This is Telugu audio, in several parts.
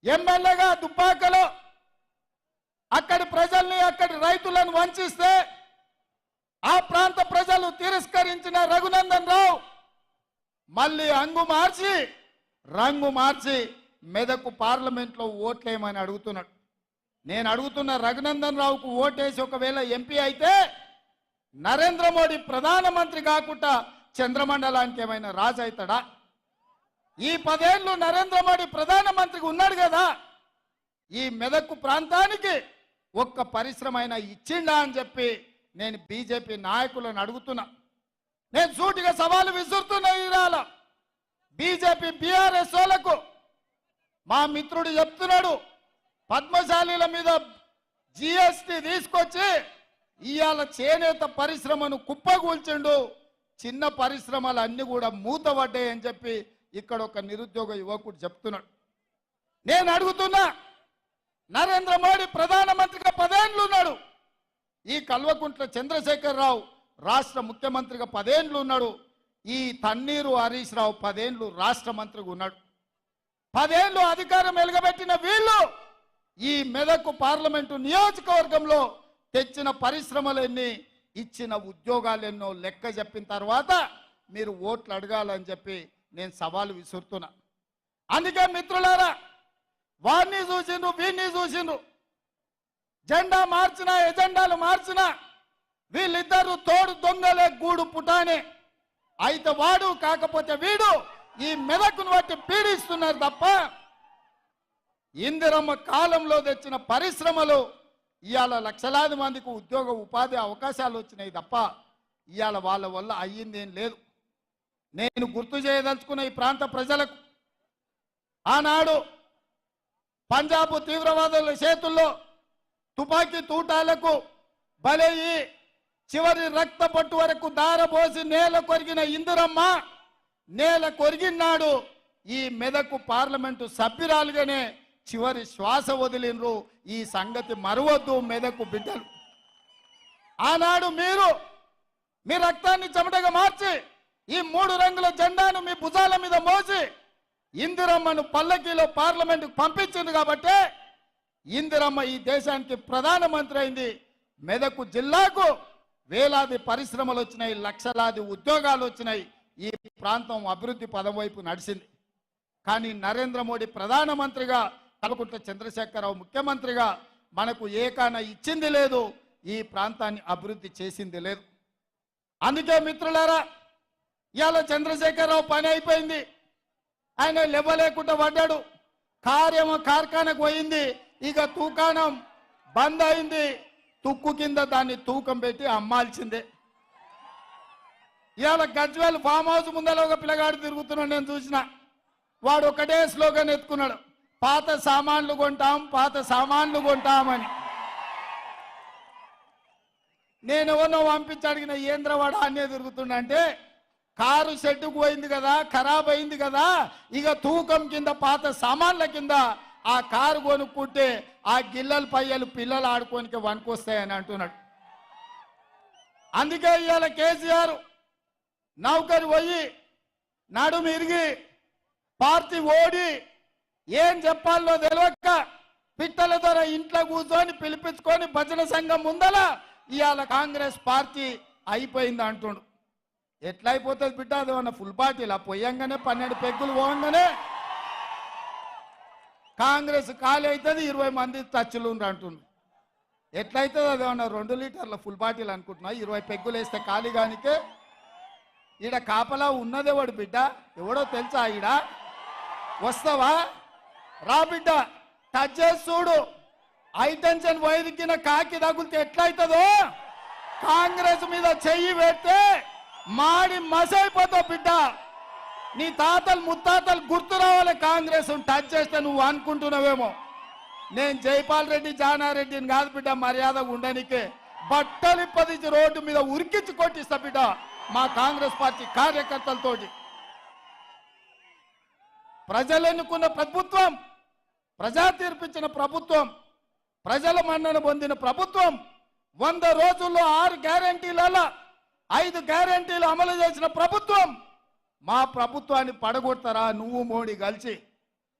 ఎమ్మెల్యేగా దుబ్బాకలో అక్కడి ప్రజల్ని అక్కడి రైతులను వంచిస్తే ఆ ప్రాంత ప్రజలు తిరస్కరించిన రఘునందన్ రావు మళ్ళీ రంగు మార్చి మెదకు పార్లమెంట్లో ఓట్లేయమని అడుగుతున్నాడు. నేను అడుగుతున్న రఘునందన్ రావుకు ఓటేసి ఒకవేళ ఎంపీ అయితే నరేంద్ర మోడీ ప్రధానమంత్రి కాకుండా చంద్రమండలానికి ఏమైనా రాజు అవుతాడా? ఈ 10 ఏళ్ళు నరేంద్ర మోడీ ప్రధానమంత్రిగా ఉన్నాడు కదా, ఈ మెదకు ప్రాంతానికి ఒక్క పరిశ్రమ అయినా ఇచ్చిండా అని చెప్పి నేను బీజేపీ నాయకులను అడుగుతున్నా. నేను సూటిగా సవాలు విసురుతున్నా. ఈరాల బీజేపీ బీఆర్ఎస్ వాళ్ళకు మా మిత్రుడు చెప్తున్నాడు, పద్మశాలీల మీద జిఎస్టీ తీసుకొచ్చి ఇవాళ చేనేత పరిశ్రమను కుప్పగూల్చిండు, చిన్న పరిశ్రమలు అన్ని కూడా మూతపడ్డాయని చెప్పి ఇక్కడ ఒక నిరుద్యోగ యువకుడు చెప్తున్నాడు. నేను అడుగుతున్నా, నరేంద్ర మోడీ ప్రధానమంత్రిగా 10 ఏళ్ళు ఉన్నాడు, ఈ కల్వకుంట్ల చంద్రశేఖరరావు రాష్ట్ర ముఖ్యమంత్రిగా 10 ఏళ్ళు ఉన్నాడు, ఈ తన్నీరు హరీష్ రావు 10 ఏళ్ళు రాష్ట్ర మంత్రిగా ఉన్నాడు. 10 ఏళ్ళు అధికారం వెలగబెట్టిన వీళ్ళు ఈ మెదకు పార్లమెంటు నియోజకవర్గంలో తెచ్చిన పరిశ్రమలన్నీ, ఇచ్చిన ఉద్యోగాలెన్నో లెక్క చెప్పిన తర్వాత మీరు ఓట్లు అడగాలని చెప్పి నేను సవాలు విసురుతున్నా. అందుకే మిత్రులారా, వారిని చూసిండ్రు వీరిని చూసిండ్రు, జెండా మార్చినా ఎజెండాలు మార్చినా వీళ్ళిద్దరూ తోడు దొంగలే గూడు పుటానే. అయితే వాడు కాకపోతే వీడు ఈ మెదకును బట్టి పీడిస్తున్నారు తప్ప ఇందిరమ్మ కాలంలో తెచ్చిన పరిశ్రమలు ఇవాళ లక్షలాది మందికి ఉద్యోగ ఉపాధి అవకాశాలు వచ్చినాయి తప్ప ఇవాళ వాళ్ళ వల్ల అయ్యిందేం లేదు. నేను గుర్తు చేయదలుచుకున్న ఈ ప్రాంత ప్రజలకు, ఆనాడు పంజాబ్ తీవ్రవాదుల చేతుల్లో తుపాకీ తూటాలకు బలయ్యి చివరి రక్త పట్టు వరకు దారపోసి నేల కొరిగిన ఇందిరమ్మ నేల కొరిగినాడు ఈ మెదకు పార్లమెంటు సభ్యురాలుగానే చివరి శ్వాస వదిలినరు. ఈ సంగతి మరవద్దు మెదకు బిడ్డలు. ఆనాడు మీ రక్తాన్ని చెమటగా మార్చి ఈ 3 రంగుల జెండాను మీ భుజాల మీద మోసి ఇందిరమ్మను పల్లకీలో పార్లమెంటుకు పంపించింది కాబట్టి ఇందిరమ్మ ఈ దేశానికి ప్రధానమంత్రి అయింది. మెదకు జిల్లాకు వేలాది పరిశ్రమలు వచ్చినాయి, లక్షలాది ఉద్యోగాలు వచ్చినాయి, ఈ ప్రాంతం అభివృద్ధి పదం వైపు నడిచింది. కానీ నరేంద్ర మోడీ ప్రధానమంత్రిగా, కల్వకుంట్ల చంద్రశేఖరరావు ముఖ్యమంత్రిగా మనకు ఏకాన ఇచ్చింది లేదు, ఈ ప్రాంతాన్ని అభివృద్ధి చేసింది లేదు. అందుకే మిత్రులారా, ఇవాళ చంద్రశేఖరరావు పని అయిపోయింది, ఆయన లేవలేకుండా పడ్డాడు, కార్ఖానకు పోయింది, ఇక తూకాణం బంద్ అయింది, తుక్కు కింద దాన్ని తూకం పెట్టి అమ్మాల్సిందే. ఇవాళ గజ్వేల్ ఫామ్ హౌస్ ముందర ఒక పిల్లగాడు తిరుగుతున్నాడు, నేను చూసిన. వాడు ఒకటే స్లోగన్ ఎత్తుకున్నాడు, పాత సామాన్లు కొంటామని. నేను ఎవరినో పంపించి అడిగిన, ఏంద్రవాడ అన్నే తిరుగుతున్నా అంటే, కారు షెడ్డుకు పోయింది కదా, ఖరాబ్ అయింది కదా, ఇక తూకం కింద పాత సామాన్ల కింద ఆ కారు కొనుక్కుంటే ఆ గిల్లల పయ్యలు పిల్లలు ఆడుకోనికి వనుకొస్తాయని అంటున్నాడు. అందుకే ఇవాళ కేసీఆర్ నౌకరు పోయి నడుము ఇరిగి పార్టీ ఓడి ఏం చెప్పాలో తెలియక పిట్టల ద్వారా ఇంట్లో కూర్చొని పిలిపించుకొని భజన సంఘం ముందల ఇవాళ కాంగ్రెస్ పార్టీ అయిపోయింది అంటుండు. ఎట్లా అయిపోతుంది బిడ్డ? అది ఉన్న ఫుల్ పార్టీలా పోయంగానే 12 పెగ్గులు పోగానే కాంగ్రెస్ ఖాళీ అవుతుంది, 20 మంది టచ్లు అంటుండు. ఎట్లయితుంది? అది ఏమన్నా 2 లీటర్ల ఫుల్ బాటిల్ అనుకుంటున్నా, 20 పెగ్గులు వేస్తే ఖాళీ కానికే. ఈడ కాపలా ఉన్నదేవాడు బిడ్డ, ఎవడో తెలుసా? ఈడ వస్తావా? రా బిడ్డ, టచ్ చేసి చూడు. హైటెన్షన్ వైరికిన కాకి తగులితే ఎట్లయితుందో కాంగ్రెస్ మీద చెయ్యి పెడితే మాడి మసైపోతావు బిడ్డ. నీ తాతలు ముత్తాతలు గుర్తు రావాలి కాంగ్రెస్ టచ్ చేస్తే. నువ్వు అనుకుంటున్నావేమో నేను జైపాల్ రెడ్డి జానారెడ్డిని కాదు బిడ్డ, మర్యాదగా ఉండనికే బట్టలు పదించి రోడ్డు మీద ఉరికించి కొట్టిస్తా బిడ్డ మా కాంగ్రెస్ పార్టీ కార్యకర్తలతోటి. ప్రజలు ఎన్నుకున్న ప్రభుత్వం, ప్రజా తీర్పిచ్చిన ప్రభుత్వం, ప్రజల మన్నన పొందిన ప్రభుత్వం 100 రోజుల్లో 6 గ్యారెంటీలలో 5 గ్యారెంటీలు అమలు చేసిన ప్రభుత్వం. మా ప్రభుత్వాన్ని పడగొడతారా నువ్వు మోడీ కలిసి?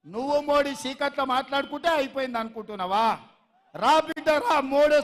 నువ్వు మోడీ చీకట్లో మాట్లాడుకుంటే అయిపోయింది అనుకుంటున్నావా? రా బిడ్డ రా, మోడీ